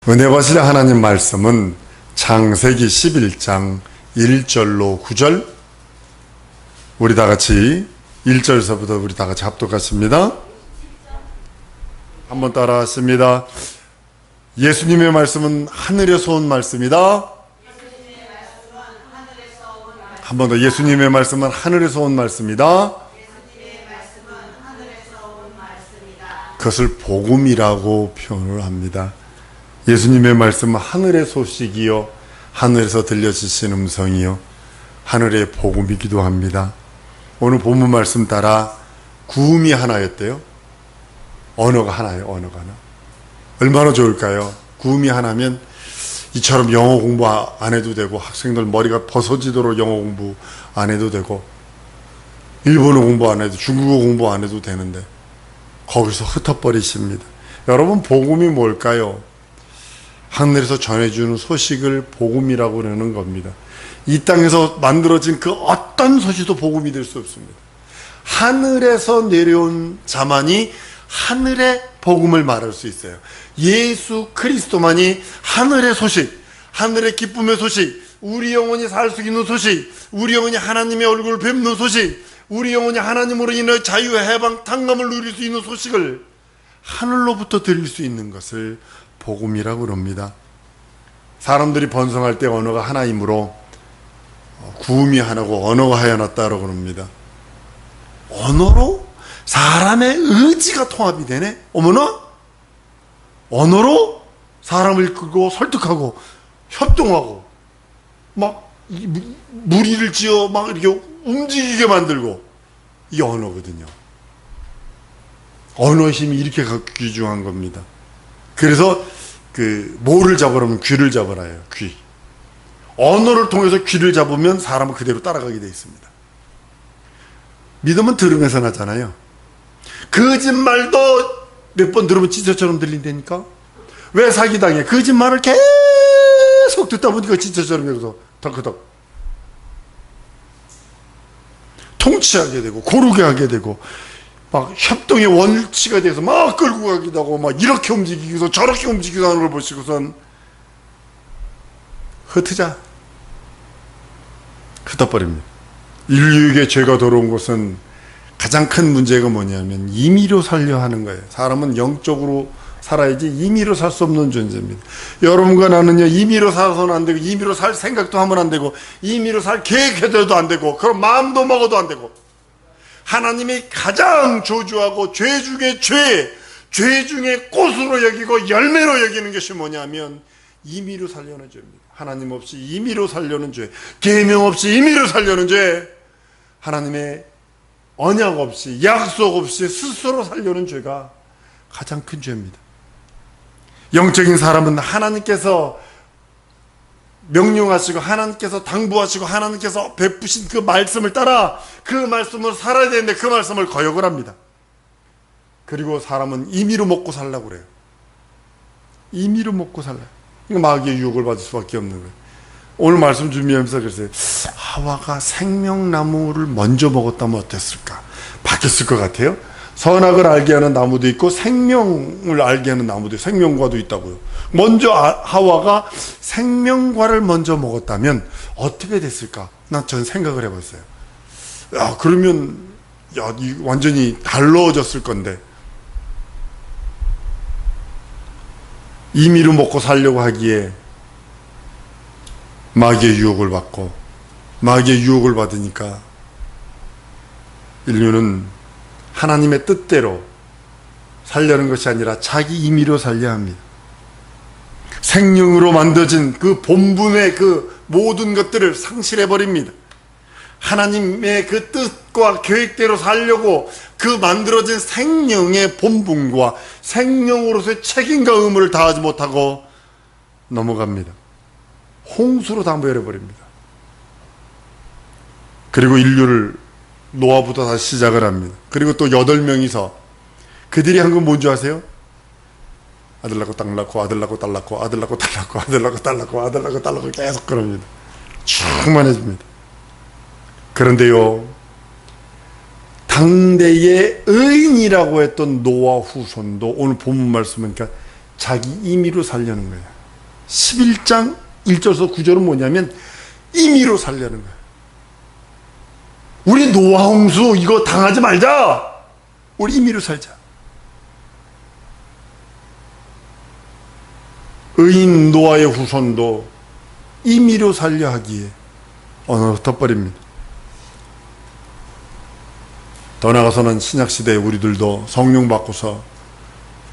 은혜 받으실 하나님 말씀은 창세기 11장 1절로 9절, 우리 다 같이 1절서부터 우리 다 같이 합독하십니다. 한번 따라 하십니다. 예수님의 말씀은 하늘에서 온 말씀이다. 한 번 더, 예수님의 말씀은 하늘에서 온 말씀이다. 그것을 복음이라고 표현을 합니다. 예수님의 말씀은 하늘의 소식이요, 하늘에서 들려지신 음성이요, 하늘의 복음이기도 합니다. 오늘 본문 말씀 따라 구음이 하나였대요. 언어가 하나예요. 언어가 하나. 얼마나 좋을까요? 구음이 하나면 이처럼 영어 공부 안 해도 되고, 학생들 머리가 벗어지도록 영어 공부 안 해도 되고, 일본어 공부 안 해도, 중국어 공부 안 해도 되는데 거기서 흩어버리십니다. 여러분, 복음이 뭘까요? 하늘에서 전해주는 소식을 복음이라고 그러는 겁니다. 이 땅에서 만들어진 그 어떤 소식도 복음이 될 수 없습니다. 하늘에서 내려온 자만이 하늘의 복음을 말할 수 있어요. 예수 그리스도만이 하늘의 소식, 하늘의 기쁨의 소식, 우리 영혼이 살 수 있는 소식, 우리 영혼이 하나님의 얼굴을 뵙는 소식, 우리 영혼이 하나님으로 인해 자유, 해방, 탕감을 누릴 수 있는 소식을 하늘로부터 들을 수 있는 것을 복음이라고 그럽니다. 사람들이 번성할 때 언어가 하나이므로 구음이 하나고 언어가 하나다라고 그럽니다. 언어로 사람의 의지가 통합이 되네? 어머나? 언어로 사람을 이끌고 설득하고 협동하고 막 무리를 지어 막 이렇게 움직이게 만들고, 이게 언어거든요. 언어의 힘이 이렇게 귀중한 겁니다. 그래서 뭐를 잡으라면 귀를 잡아라 해요. 귀. 언어를 통해서 귀를 잡으면 사람은 그대로 따라가게 되어 있습니다. 믿음은 들으면서 나잖아요. 거짓말도 몇 번 들으면 진짜처럼 들린다니까. 왜 사기당해? 거짓말을 계속 듣다 보니까 진짜처럼 되고서 덕커덕 통치하게 되고 고르게 하게 되고, 막 협동의 원칙에 대해서 막 끌고 가기도 하고, 막 이렇게 움직이기도 저렇게 움직이기도 하는 걸 보시고선 흩어버립니다. 인류에게 죄가 들어온 것은 가장 큰 문제가 뭐냐면 임의로 살려 하는 거예요. 사람은 영적으로 살아야지 임의로 살 수 없는 존재입니다. 여러분과 나는요, 임의로 살아서는 안 되고, 임의로 살 생각도 하면 안 되고, 임의로 살 계획해도 안 되고, 그런 마음도 먹어도 안 되고, 하나님이 가장 저주하고 죄 중에 꽃으로 여기고 열매로 여기는 것이 뭐냐면 임의로 살려는 죄입니다. 하나님 없이 임의로 살려는 죄, 계명 없이 임의로 살려는 죄, 하나님의 언약 없이, 약속 없이 스스로 살려는 죄가 가장 큰 죄입니다. 영적인 사람은 하나님께서 명령하시고, 하나님께서 당부하시고, 하나님께서 베푸신 그 말씀을 따라 그 말씀을 살아야 되는데 그 말씀을 거역을 합니다. 그리고 사람은 임의로 먹고 살려고 그래요. 임의로 먹고 살라. 이거 마귀의 유혹을 받을 수밖에 없는 거예요. 오늘 말씀 준비하면서 그랬어요. 하와가 생명나무를 먼저 먹었다면 어땠을까? 바뀌었을 것 같아요. 선악을 알게 하는 나무도 있고 생명을 알게 하는 나무도 있고, 생명과도 있다고요. 먼저 하와가 생명과를 먼저 먹었다면 어떻게 됐을까? 전 생각을 해봤어요. 야, 그러면 완전히 달라졌을 건데, 임의로 먹고 살려고 하기에 마귀의 유혹을 받고, 마귀의 유혹을 받으니까 인류는 하나님의 뜻대로 살려는 것이 아니라 자기 임의로 살려야 합니다. 생명으로 만들어진 그 본분의 그 모든 것들을 상실해버립니다. 하나님의 그 뜻과 계획대로 살려고 그 만들어진 생명의 본분과 생명으로서의 책임과 의무를 다하지 못하고 넘어갑니다. 홍수로 다 버려버립니다. 그리고 인류를 노아부터 다시 시작을 합니다. 그리고 또 8명이서 그들이 한 건 뭔지 아세요? 아들 낳고 딸 낳고 아들 낳고 딸 낳고 아들 낳고 딸 낳고 아들 낳고 딸 낳고 아들 낳고 딸 낳고 계속 그럽니다. 충만해집니다. 그런데요, 당대의 의인이라고 했던 노아 후손도 오늘 본문 말씀이니까 자기 임의로 살려는 거예요. 11장 1절에서 9절은 뭐냐면 임의로 살려는 거예요. 우리 노아 홍수 이거 당하지 말자. 우리 임의로 살자. 의인 노아의 후손도 임의로 살려 하기에 언어로 덧버립니다. 더 나아가서는 신약시대에 우리들도 성령 받고서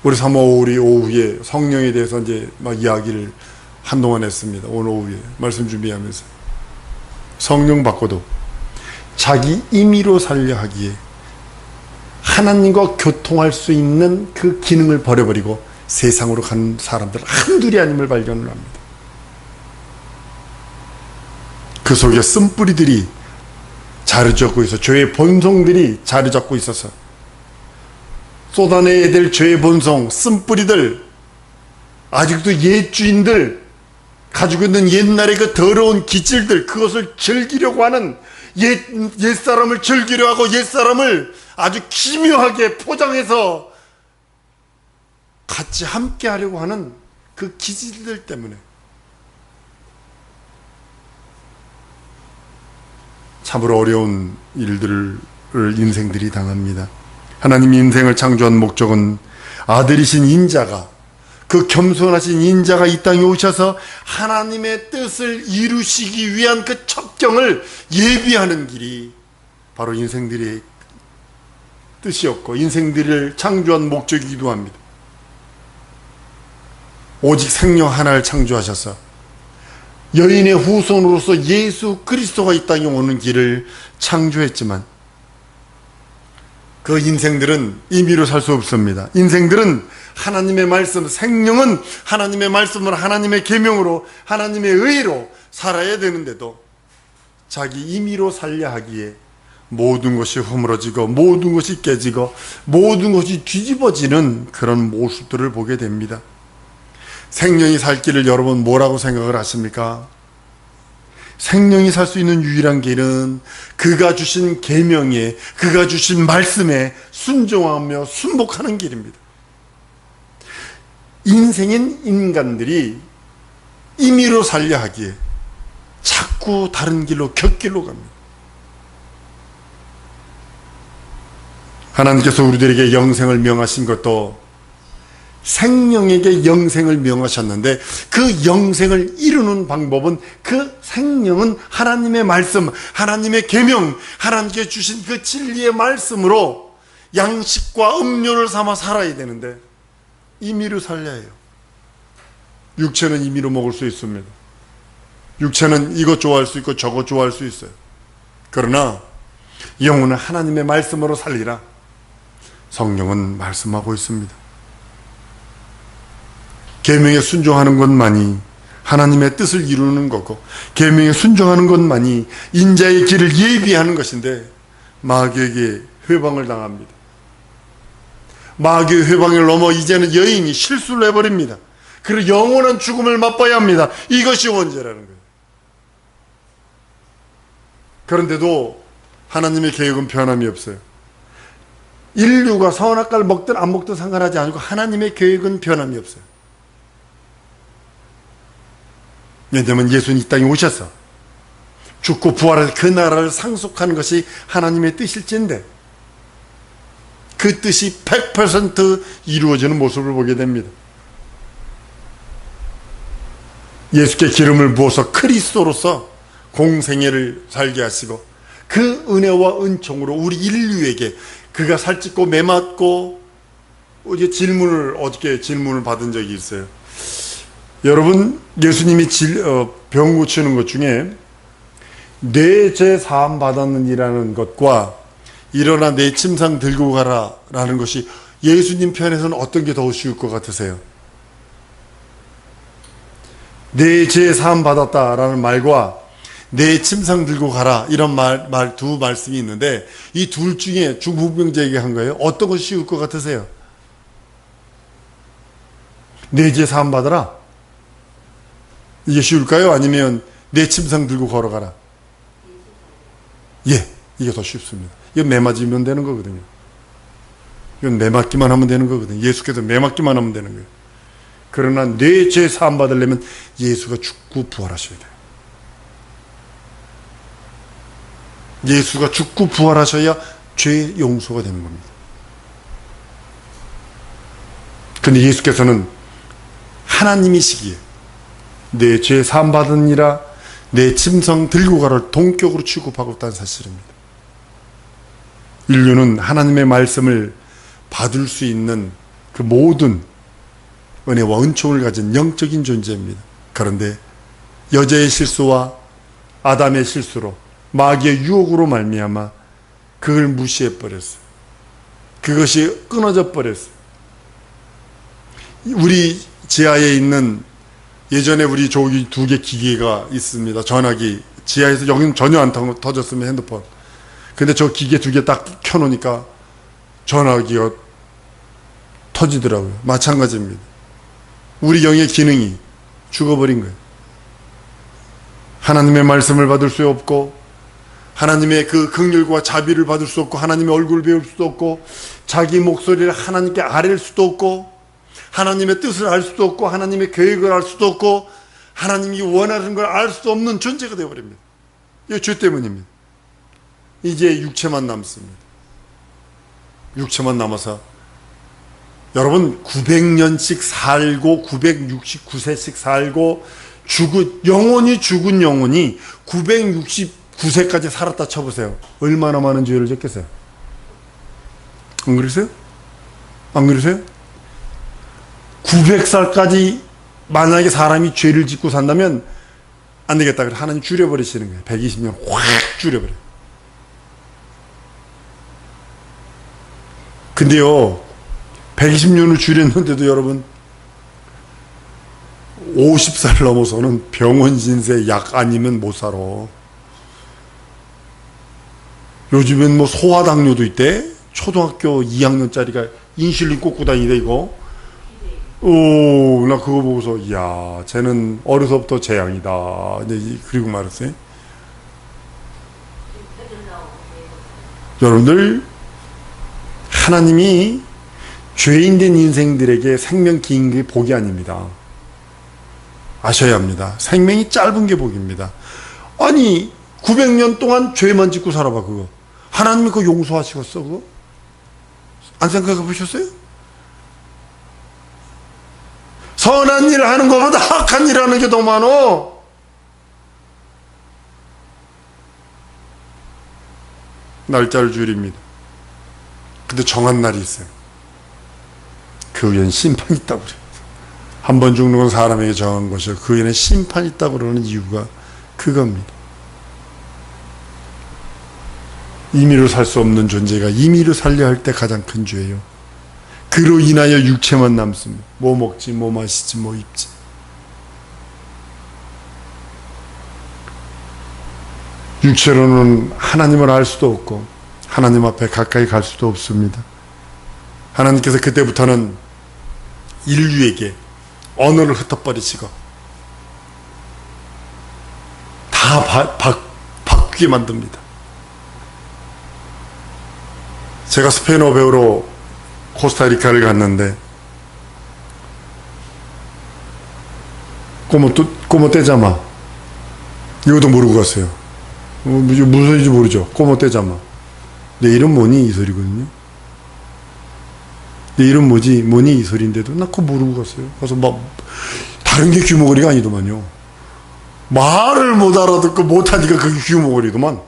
우리 사모 우리 오후에 성령에 대해서 이제 막 이야기를 한동안 했습니다. 오늘 오후에 말씀 준비하면서 성령 받고도 자기 임의로 살려 하기에 하나님과 교통할 수 있는 그 기능을 버려버리고 세상으로 간 사람들 한둘이 아님을 발견을 합니다. 그 속에 쓴뿌리들이 자리 잡고 있어 죄의 본성들이 자리 잡고 있어서 쏟아내야 될 죄의 본성 쓴뿌리들 아직도 옛 주인들 가지고 있는 옛날의 그 더러운 기질들 그것을 즐기려고 하는 옛사람을 즐기려 하고 옛사람을 아주 기묘하게 포장해서 같이 함께 하려고 하는 그 기질들 때문에 참으로 어려운 일들을 인생들이 당합니다. 하나님이 인생을 창조한 목적은 아들이신 인자가 그 겸손하신 인자가 이 땅에 오셔서 하나님의 뜻을 이루시기 위한 그 첩경을 예비하는 길이 바로 인생들의 뜻이었고 인생들을 창조한 목적이기도 합니다. 오직 생명 하나를 창조하셔서 여인의 후손으로서 예수 그리스도가 이 땅에 오는 길을 창조했지만 그 인생들은 임의로 살 수 없습니다. 인생들은 하나님의 말씀, 생명은 하나님의 말씀으로 하나님의 계명으로 하나님의 의로 살아야 되는데도 자기 임의로 살려 하기에 모든 것이 허물어지고 모든 것이 깨지고 모든 것이 뒤집어지는 그런 모습들을 보게 됩니다. 생명이 살 길을 여러분 뭐라고 생각을 하십니까? 생명이 살 수 있는 유일한 길은 그가 주신 계명에 그가 주신 말씀에 순종하며 순복하는 길입니다. 인생인 인간들이 임의로 살려 하기에 자꾸 다른 길로 곁길로 갑니다. 하나님께서 우리들에게 영생을 명하신 것도 생명에게 영생을 명하셨는데 그 영생을 이루는 방법은 그 생명은 하나님의 말씀, 하나님의 계명, 하나님께 주신 그 진리의 말씀으로 양식과 음료를 삼아 살아야 되는데 임의로 살려야 해요. 육체는 임의로 먹을 수 있습니다. 육체는 이것 좋아할 수 있고 저것 좋아할 수 있어요. 그러나 영혼은 하나님의 말씀으로 살리라. 성령은 말씀하고 있습니다. 계명에 순종하는 것만이 하나님의 뜻을 이루는 거고 계명에 순종하는 것만이 인자의 길을 예비하는 것인데 마귀에게 회방을 당합니다. 마귀의 회방을 넘어 이제는 여인이 실수를 해버립니다. 그리고 영원한 죽음을 맛봐야 합니다. 이것이 원죄라는 거예요. 그런데도 하나님의 계획은 변함이 없어요. 인류가 선악과를 먹든 안 먹든 상관하지 않고 하나님의 계획은 변함이 없어요. 왜냐하면 예수는 이 땅에 오셔서 죽고 부활해서 그 나라를 상속하는 것이 하나님의 뜻일진데 그 뜻이 100% 이루어지는 모습을 보게 됩니다. 예수께 기름을 부어서 그리스도로서 공생애를 살게 하시고 그 은혜와 은총으로 우리 인류에게 그가 살찌고 매맞고 어제 어저께 질문을 받은 적이 있어요. 여러분 예수님이 병 고치는 것 중에 내 죄 사함 받았느니라는 것과 일어나 내 침상 들고 가라 라는 것이 예수님 편에서는 어떤 게 더 쉬울 것 같으세요? 내 죄 사함 받았다라는 말과 내 침상 들고 가라 이런 두 말씀이 있는데 이 둘 중에 중풍병자에게 한 거예요. 어떤 것이 쉬울 것 같으세요? 내 죄 사함 받아라 이게 쉬울까요? 아니면 내 침상 들고 걸어가라? 예, 이게 더 쉽습니다. 이건 매맞으면 되는 거거든요. 이건 매맞기만 하면 되는 거거든요. 예수께서 매맞기만 하면 되는 거예요. 그러나 내 죄 사함 받으려면 예수가 죽고 부활하셔야 돼요. 예수가 죽고 부활하셔야 죄 용서가 되는 겁니다. 근데 예수께서는 하나님이시기에 내 죄 사함 받으니라 내 짐승 들고 가를 동격으로 취급하고 있다는 사실입니다. 인류는 하나님의 말씀을 받을 수 있는 그 모든 은혜와 은총을 가진 영적인 존재입니다. 그런데 여자의 실수와 아담의 실수로 마귀의 유혹으로 말미암아 그걸 무시해 버렸어요. 그것이 끊어져 버렸어요. 우리 지하에 있는 예전에 우리 저기 2개 기계가 있습니다. 전화기 지하에서 여기는 전혀 안 터졌으면 핸드폰. 근데 저 기계 2개 딱 켜놓으니까 전화기가 터지더라고요. 마찬가지입니다. 우리 영의 기능이 죽어버린 거예요. 하나님의 말씀을 받을 수 없고 하나님의 그 긍휼과 자비를 받을 수 없고 하나님의 얼굴을 배울 수도 없고 자기 목소리를 하나님께 아뢰일 수도 없고 하나님의 뜻을 알 수도 없고 하나님의 계획을 알 수도 없고 하나님이 원하는 걸 알 수도 없는 존재가 되어버립니다. 이거 죄 때문입니다. 이제 육체만 남습니다. 육체만 남아서 여러분 900년씩 살고 969세씩 살고 영원히 죽은 영혼이 969세까지 살았다 쳐보세요. 얼마나 많은 죄를 졌겠어요? 안 그러세요? 안 그러세요? 900살까지 만약에 사람이 죄를 짓고 산다면 안 되겠다. 그래서 하나님 줄여버리시는 거예요. 120년 확 줄여버려요. 근데요 120년을 줄였는데도 여러분 50살 넘어서는 병원 신세 약 아니면 못 살아. 요즘엔 뭐 소아당뇨도 있대. 초등학교 2학년짜리가 인슐린 꽂고 다니대 이거. 나 그거 보고서 이야 쟤는 어려서부터 재앙이다. 그리고 말했어요. 여러분들 하나님이 죄인된 인생들에게 생명 긴 게 복이 아닙니다. 아셔야 합니다. 생명이 짧은 게 복입니다. 아니 900년 동안 죄만 짓고 살아봐 그거. 하나님이 그거 용서하시겠어 그거? 안 생각해 보셨어요? 선한 일을 하는 것보다 악한 일을 하는 게 더 많어. 날짜를 줄입니다. 근데 정한 날이 있어요. 그 후에는 심판이 있다고 그래요. 한 번 죽는 건 사람에게 정한 것이요 그 후에는 심판이 있다고 그러는 이유가 그겁니다. 임의로 살 수 없는 존재가 임의로 살려 할 때 가장 큰 죄예요. 그로 인하여 육체만 남습니다. 뭐 먹지 뭐 마시지 뭐 입지. 육체로는 하나님을 알 수도 없고 하나님 앞에 가까이 갈 수도 없습니다. 하나님께서 그때부터는 인류에게 언어를 흩어버리시고 다 바뀌게 만듭니다. 제가 스페인어 배우러 코스타리카를 갔는데 꼬모 떼자마 이것도 모르고 갔어요. 무슨 소리인지 모르죠. 꼬모 떼자마 내 이름 뭐니? 이 소리거든요. 내 이름 뭐니? 이 소리인데도 나 그거 모르고 갔어요. 가서 막 다른 게 귀머거리가 아니더만요. 말을 못 알아듣고 못하니까 그게 귀머거리더만.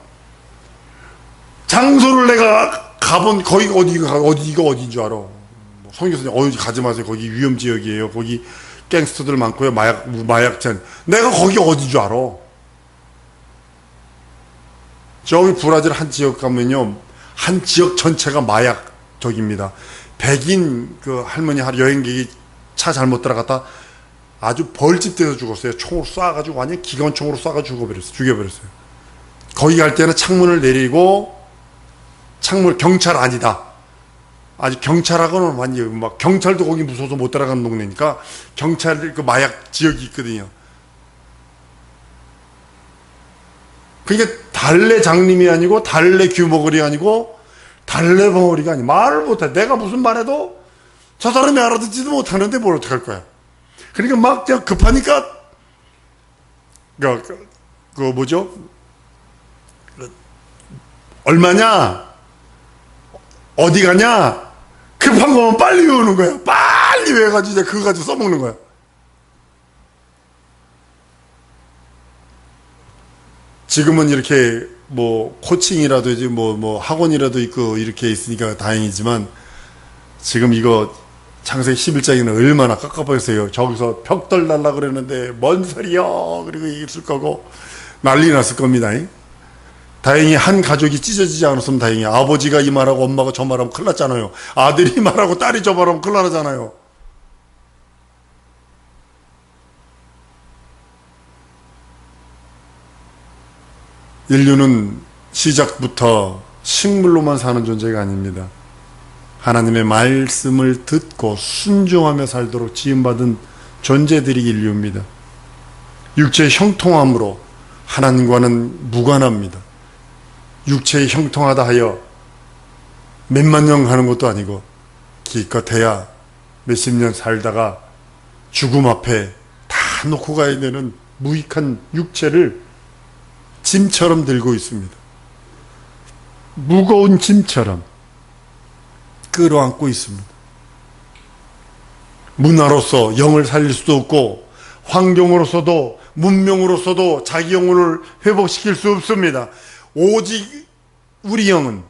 장소를 내가 가본 거기가 어디가 어딘 줄 알아. 성교사님 어디 가지 마세요. 거기 위험 지역이에요. 거기 갱스터들 많고요. 마약잔. 내가 거기 어딘 줄 알아. 저기 브라질 한 지역 가면요. 한 지역 전체가 마약적입니다. 백인 그 할머니 여행객이 차 잘못 들어갔다 아주 벌집돼서 죽었어요. 총으로 쏴가지고 완전 기관총으로 쏴가지고 죽여버렸어요. 거기 갈 때는 창문을 내리고 경찰 아니다. 아직 경찰하고는 완전 막 경찰도 거기 무서워서 못 들어가는 동네니까 경찰 그 마약 지역이 있거든요. 그러니까 달래 장님이 아니고 달래 귀머거리 아니고 달래 벙어리가 아니고 말을 못해. 내가 무슨 말해도 저 사람이 알아듣지도 못하는데 뭘 어떡할 거야. 그러니까 막 그냥 급하니까 그 뭐죠? 얼마냐? 어디 가냐? 급한 거면 빨리 외우는 거야. 빨리 외워가지고 이제 그거 가지고 써먹는 거야. 지금은 이렇게 뭐 코칭이라도 이제 뭐 학원이라도 있고 이렇게 있으니까 다행이지만 지금 이거 창세기 11장에는 얼마나 깝깝했어요. 저기서 벽돌 달라 그랬는데 뭔 소리요? 그리고 있을 거고 난리 났을 겁니다. 다행히 한 가족이 찢어지지 않았으면 다행이에요. 아버지가 이 말하고 엄마가 저 말하면 큰일 났잖아요. 아들이 이 말하고 딸이 저 말하면 큰일 나잖아요. 인류는 시작부터 식물로만 사는 존재가 아닙니다. 하나님의 말씀을 듣고 순종하며 살도록 지음받은 존재들이 인류입니다. 육체의 형통함으로 하나님과는 무관합니다. 육체의 형통하다 하여 몇만 년 하는 것도 아니고 기껏해야 몇십 년 살다가 죽음 앞에 다 놓고 가야 되는 무익한 육체를 짐처럼 들고 있습니다. 무거운 짐처럼 끌어안고 있습니다. 문화로서 영을 살릴 수도 없고 환경으로서도 문명으로서도 자기 영혼을 회복시킬 수 없습니다. 오직 우리 영은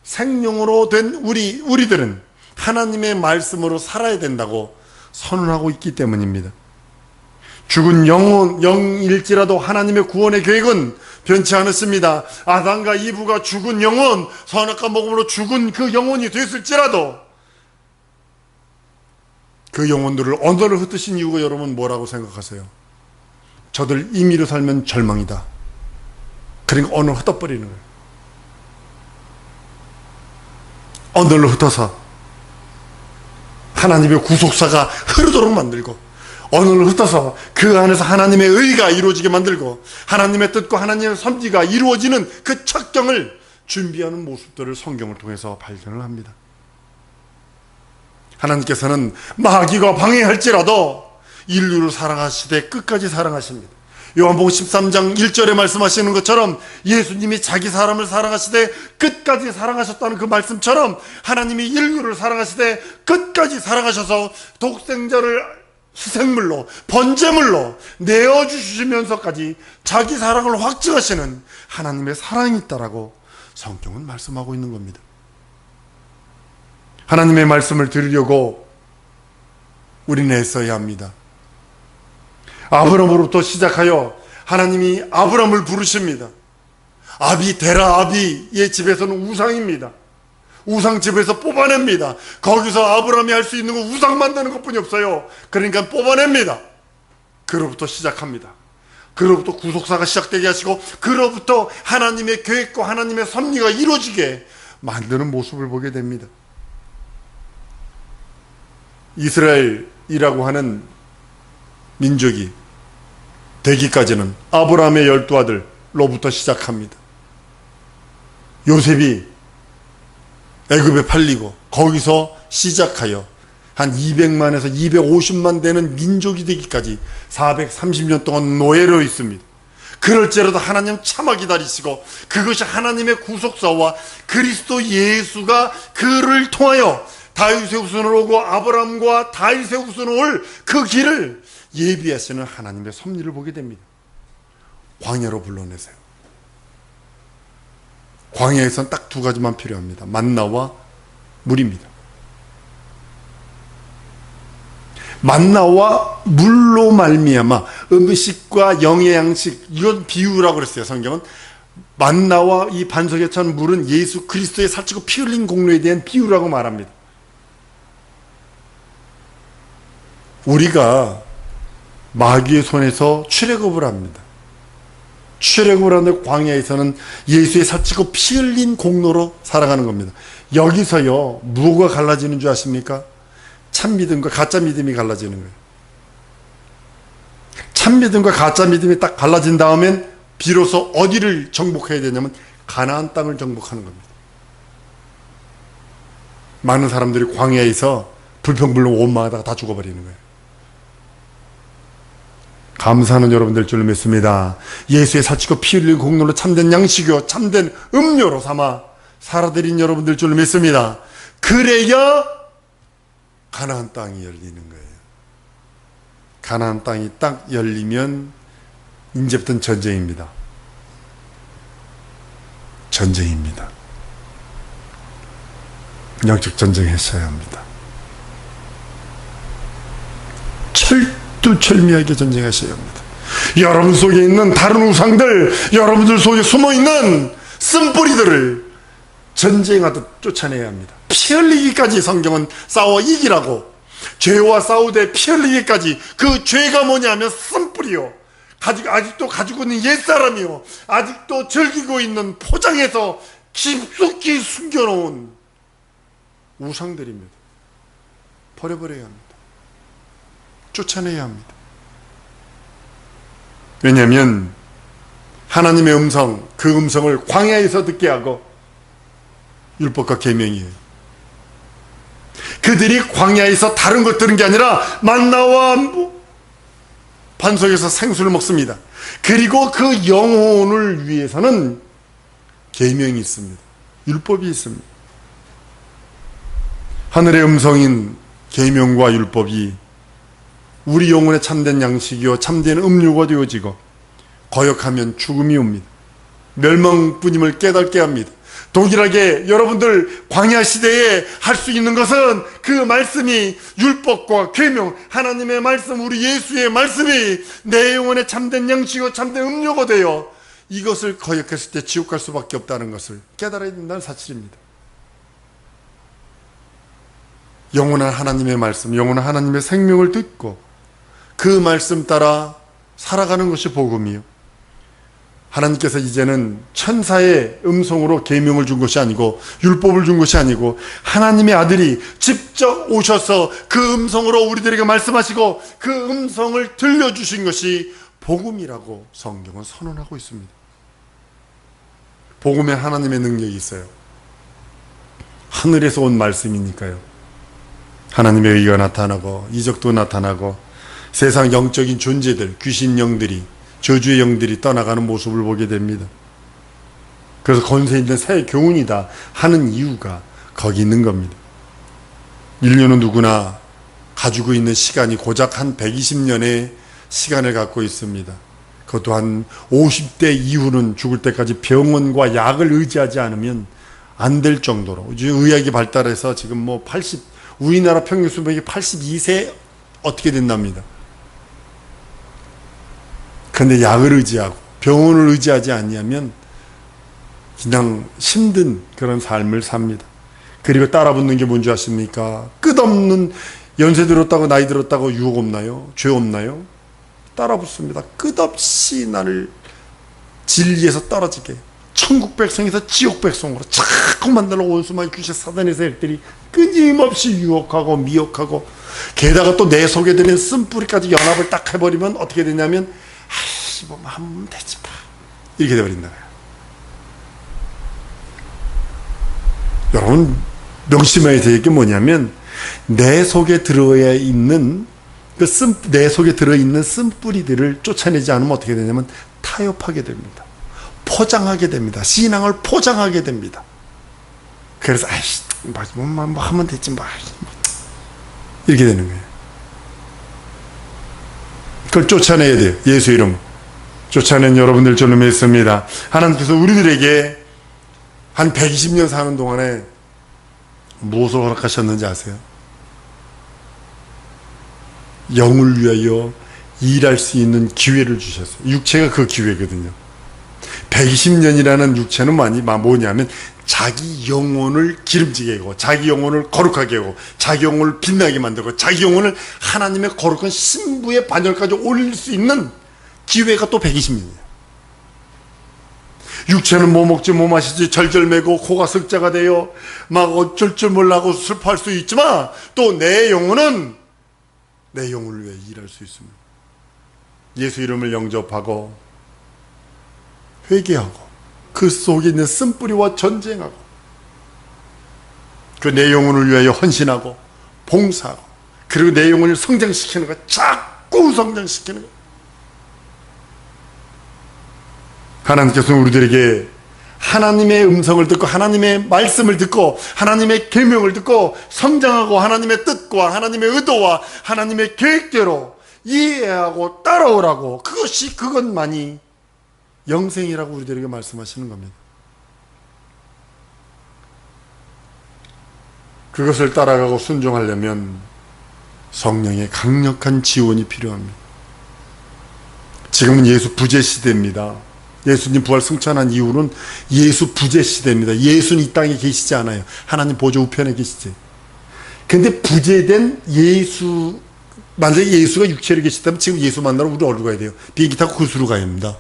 생명으로 된 우리들은 하나님의 말씀으로 살아야 된다고 선언하고 있기 때문입니다. 죽은 영일지라도 하나님의 구원의 계획은 변치 않았습니다. 아담과 이브가 죽은 영혼, 선악과 먹음으로 죽은 그 영혼이 됐을지라도 그 영혼들을 언어를 흩으신 이유가 여러분 뭐라고 생각하세요? 저들 임의로 살면 절망이다. 그러니까 언어를 흩어버리는 거예요. 언어를 흩어서 하나님의 구속사가 흐르도록 만들고 언어를 흩어서 그 안에서 하나님의 의가 이루어지게 만들고 하나님의 뜻과 하나님의 섭리가 이루어지는 그 척경을 준비하는 모습들을 성경을 통해서 발견을 합니다. 하나님께서는 마귀가 방해할지라도 인류를 사랑하시되 끝까지 사랑하십니다. 요한복음 13장 1절에 말씀하시는 것처럼 예수님이 자기 사람을 사랑하시되 끝까지 사랑하셨다는 그 말씀처럼 하나님이 인류를 사랑하시되 끝까지 사랑하셔서 독생자를 희생물로 번제물로 내어주시면서까지 자기 사랑을 확증하시는 하나님의 사랑이 있다라고 성경은 말씀하고 있는 겁니다. 하나님의 말씀을 들으려고 우리는 애써야 합니다. 아브라함으로부터 시작하여 하나님이 아브라함을 부르십니다. 아비데라 아비의 집에서는 우상입니다. 우상집에서 뽑아냅니다. 거기서 아브라함이 할 수 있는 건 우상 만드는 것뿐이 없어요. 그러니까 뽑아냅니다. 그로부터 시작합니다. 그로부터 구속사가 시작되게 하시고 그로부터 하나님의 계획과 하나님의 섭리가 이루어지게 만드는 모습을 보게 됩니다. 이스라엘이라고 하는 민족이 되기까지는 아브라함의 12아들로부터 시작합니다. 요셉이 애굽에 팔리고 거기서 시작하여 한 200만에서 250만 되는 민족이 되기까지 430년 동안 노예로 있습니다. 그럴지라도 하나님 참아 기다리시고 그것이 하나님의 구속사와 그리스도 예수가 그를 통하여 다윗의 후손으로 오고 아브라함과 다윗의 후손으로 올 그 길을 예비하시는 하나님의 섭리를 보게 됩니다. 광야로 불러내세요. 광야에선 딱 두 가지만 필요합니다. 만나와 물입니다. 만나와 물로 말미암아 음식과 영의 양식, 이건 비유라고 그랬어요. 성경은 만나와 이 반석에 찬 물은 예수 그리스도의 살찌고 피 흘린 공로에 대한 비유라고 말합니다. 우리가 마귀의 손에서 출애굽을 합니다. 출애굽을 하는데 광야에서는 예수의 살찌고 피 흘린 공로로 살아가는 겁니다. 여기서요 뭐가 갈라지는 줄 아십니까? 참 믿음과 가짜 믿음이 갈라지는 거예요. 참 믿음과 가짜 믿음이 딱 갈라진 다음엔 비로소 어디를 정복해야 되냐면 가나안 땅을 정복하는 겁니다. 많은 사람들이 광야에서 불평불능 원망하다가 다 죽어버리는 거예요. 감사하는 여러분들 줄 믿습니다. 예수의 사치고 피 흘린 공로로 참된 양식이요 참된 음료로 삼아 살아드린 여러분들 줄 믿습니다. 그래야 가나안 땅이 열리는 거예요. 가나안 땅이 딱 열리면 이제부터는 전쟁입니다. 전쟁입니다. 영적 전쟁했어야 합니다. 철두철미하게 전쟁하셔야 합니다. 여러분 속에 있는 다른 우상들, 여러분들 속에 숨어있는 쓴뿌리들을 전쟁하듯 쫓아내야 합니다. 피 흘리기까지 성경은 싸워 이기라고, 죄와 싸우되 피 흘리기까지. 그 죄가 뭐냐면 쓴뿌리요, 아직도 가지고 있는 옛사람이요, 아직도 즐기고 있는 포장해서 깊숙이 숨겨놓은 우상들입니다. 버려버려야 합니다. 쫓아내야 합니다. 왜냐하면 하나님의 음성, 그 음성을 광야에서 듣게 하고 율법과 계명이에요. 그들이 광야에서 다른 것 들은 게 아니라 만나와 반석에서 생수를 먹습니다. 그리고 그 영혼을 위해서는 계명이 있습니다. 율법이 있습니다. 하늘의 음성인 계명과 율법이 우리 영혼의 참된 양식이요 참된 음료가 되어지고 거역하면 죽음이 옵니다. 멸망뿐임을 깨닫게 합니다. 동일하게 여러분들 광야 시대에 할 수 있는 것은 그 말씀이, 율법과 계명, 하나님의 말씀, 우리 예수의 말씀이 내 영혼의 참된 양식이요 참된 음료가 되어 이것을 거역했을 때 지옥 갈 수밖에 없다는 것을 깨달아야 된다는 사실입니다. 영원한 하나님의 말씀, 영원한 하나님의 생명을 듣고 그 말씀 따라 살아가는 것이 복음이요. 하나님께서 이제는 천사의 음성으로 계명을 준 것이 아니고 율법을 준 것이 아니고 하나님의 아들이 직접 오셔서 그 음성으로 우리들에게 말씀하시고 그 음성을 들려주신 것이 복음이라고 성경은 선언하고 있습니다. 복음에 하나님의 능력이 있어요. 하늘에서 온 말씀이니까요. 하나님의 의가 나타나고 이적도 나타나고 세상 영적인 존재들, 귀신 영들이, 저주의 영들이 떠나가는 모습을 보게 됩니다. 그래서 권세 있는 새 교훈이다 하는 이유가 거기 있는 겁니다. 인류는 누구나 가지고 있는 시간이 고작 한 120년의 시간을 갖고 있습니다. 그것도 한 50대 이후는 죽을 때까지 병원과 약을 의지하지 않으면 안 될 정도로 의학이 발달해서 지금 뭐 우리나라 평균 수명이 82세 어떻게 된답니다. 그런데 약을 의지하고 병원을 의지하지 않으면 그냥 힘든 그런 삶을 삽니다. 그리고 따라붙는 게 뭔지 아십니까? 끝없는 연세 들었다고 나이 들었다고 유혹 없나요? 죄 없나요? 따라붙습니다. 끝없이 나를 진리에서 떨어지게, 천국 백성에서 지옥 백성으로 자꾸 만들어 원수마귀 귀신 사단의 세력들이 끊임없이 유혹하고 미혹하고, 게다가 또 내 속에 들은 쓴뿌리까지 연합을 딱 해버리면 어떻게 되냐면 아이씨 뭐 하면 되지 마 이렇게 돼버린다. 여러분 명심해야 될 게 뭐냐면 내 속에 들어있는 쓴뿌리들을 쫓아내지 않으면 어떻게 되냐면 타협하게 됩니다. 포장하게 됩니다. 신앙을 포장하게 됩니다. 그래서 아이씨 뭐 하면 되지 뭐 이렇게 되는 거예요. 그걸 쫓아내야 돼요. 예수 이름 쫓아낸 여러분들 저는 믿습니다. 하나님께서 우리들에게 한 120년 사는 동안에 무엇을 허락하셨는지 아세요? 영을 위하여 일할 수 있는 기회를 주셨어요. 육체가 그 기회거든요. 120년이라는 육체는 뭐냐면 자기 영혼을 기름지게 하고 자기 영혼을 거룩하게 하고 자기 영혼을 빛나게 만들고 자기 영혼을 하나님의 거룩한 신부의 반열까지 올릴 수 있는 기회가 또 120년이에요. 육체는 뭐 먹지 뭐 마시지 절절매고 코가 석자가 되어 막 어쩔 줄 몰라고 슬퍼할 수 있지만 또 내 영혼은 내 영혼을 위해 일할 수 있습니다. 예수 이름을 영접하고 회개하고 그 속에 있는 쓴뿌리와 전쟁하고 그 내 영혼을 위하여 헌신하고 봉사하고 그리고 내 영혼을 성장시키는 거, 자꾸 성장시키는 거. 하나님께서는 우리들에게 하나님의 음성을 듣고 하나님의 말씀을 듣고 하나님의 계명을 듣고 성장하고 하나님의 뜻과 하나님의 의도와 하나님의 계획대로 이해하고 따라오라고, 그것만이 영생이라고 우리들에게 말씀하시는 겁니다. 그것을 따라가고 순종하려면 성령의 강력한 지원이 필요합니다. 지금은 예수 부재 시대입니다. 예수님 부활 승천한 이후는 예수 부재 시대입니다. 예수는 이 땅에 계시지 않아요. 하나님 보좌 우편에 계시지. 근데 부재된 예수, 만약에 예수가 육체로 계시다면 지금 예수 만나러 우리 어디로 가야 돼요? 비행기 타고 그수로 가야 합니다.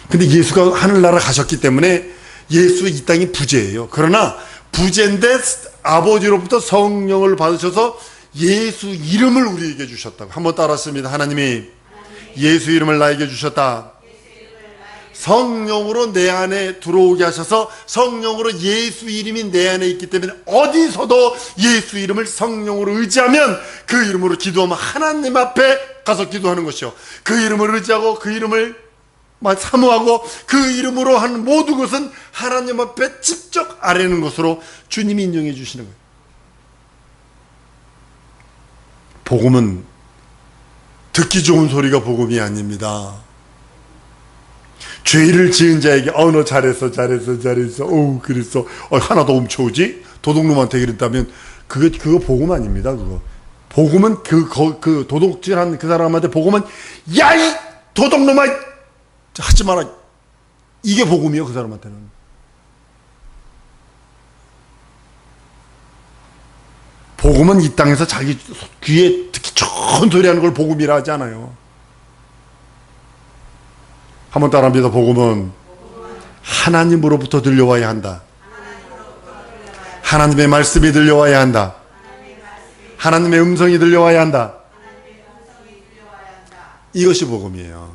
근데 예수가 하늘나라 가셨기 때문에 예수 이 땅이 부재예요. 그러나 부재인데 아버지로부터 성령을 받으셔서 예수 이름을 우리에게 주셨다고. 한번 따라했습니다. 하나님이 예수 이름을 나에게 주셨다. 성령으로 내 안에 들어오게 하셔서 성령으로 예수 이름이 내 안에 있기 때문에 어디서도 예수 이름을 성령으로 의지하면 그 이름으로 기도하면 하나님 앞에 가서 기도하는 것이요, 그 이름을 의지하고 그 이름을 사모하고 그 이름으로 한 모든 것은 하나님 앞에 직접 아뢰는 것으로 주님이 인정해 주시는 거예요. 복음은 듣기 좋은 소리가 복음이 아닙니다. 죄를 지은 자에게 너 잘했어 그랬어 하나도 훔쳐오지 도둑놈한테 그랬다면 그거 복음 아닙니다. 그거 복음은 그 도둑질한 그 사람한테 복음은 야 이 도둑놈아 하지 마라, 이게 복음이요. 그 사람한테는 복음은 이 땅에서 자기 귀에 듣기 좋은 소리 하는 걸 복음이라 하지 않아요. 한번 따라합니다. 복음은 하나님으로부터 들려와야 한다. 하나님의 말씀이 들려와야 한다. 하나님의 음성이 들려와야 한다. 이것이 복음이에요.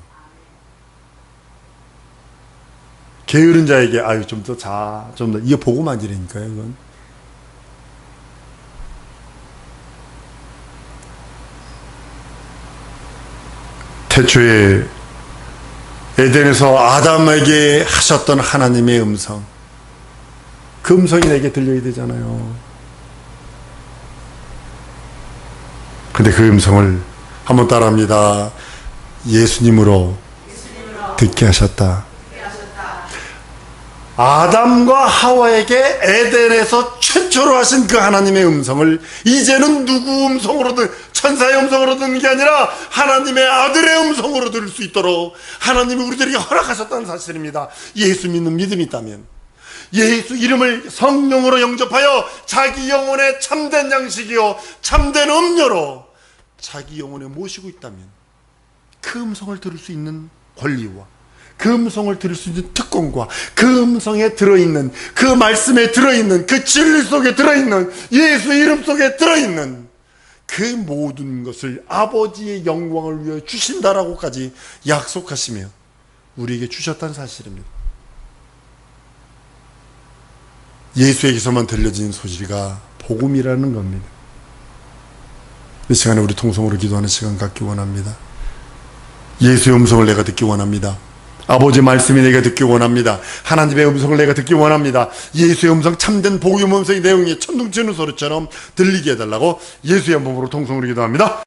게으른 자에게 좀 더 이게 복음 아니라니까요. 이건 태초에 에덴에서 아담에게 하셨던 하나님의 음성, 그 음성이 내게 들려야 되잖아요. 근데 그 음성을 한번 따라합니다. 예수님으로 듣게 하셨다. 아담과 하와에게 에덴에서 최초로 하신 그 하나님의 음성을 이제는 누구 음성으로든, 천사의 음성으로 듣는 게 아니라 하나님의 아들의 음성으로 들을 수 있도록 하나님이 우리들에게 허락하셨다는 사실입니다. 예수 믿는 믿음이 있다면, 예수 이름을 성령으로 영접하여 자기 영혼의 참된 양식이요 참된 음료로 자기 영혼에 모시고 있다면 그 음성을 들을 수 있는 권리와 그 음성을 들을 수 있는 특권과 그 음성에 들어있는, 그 말씀에 들어있는, 그 진리 속에 들어있는, 예수 이름 속에 들어있는 그 모든 것을 아버지의 영광을 위해 주신다라고까지 약속하시며 우리에게 주셨다는 사실입니다. 예수에게서만 들려진 소리가 복음이라는 겁니다. 이 시간에 우리 통성으로 기도하는 시간 갖기 원합니다. 예수의 음성을 내가 듣기 원합니다. 아버지의 말씀이 내가 듣기 원합니다. 하나님의 음성을 내가 듣기 원합니다. 예수의 음성, 참된 복음의 음성의 내용이 천둥치는 소리처럼 들리게 해달라고 예수의 한번으로 통성으로 기도합니다.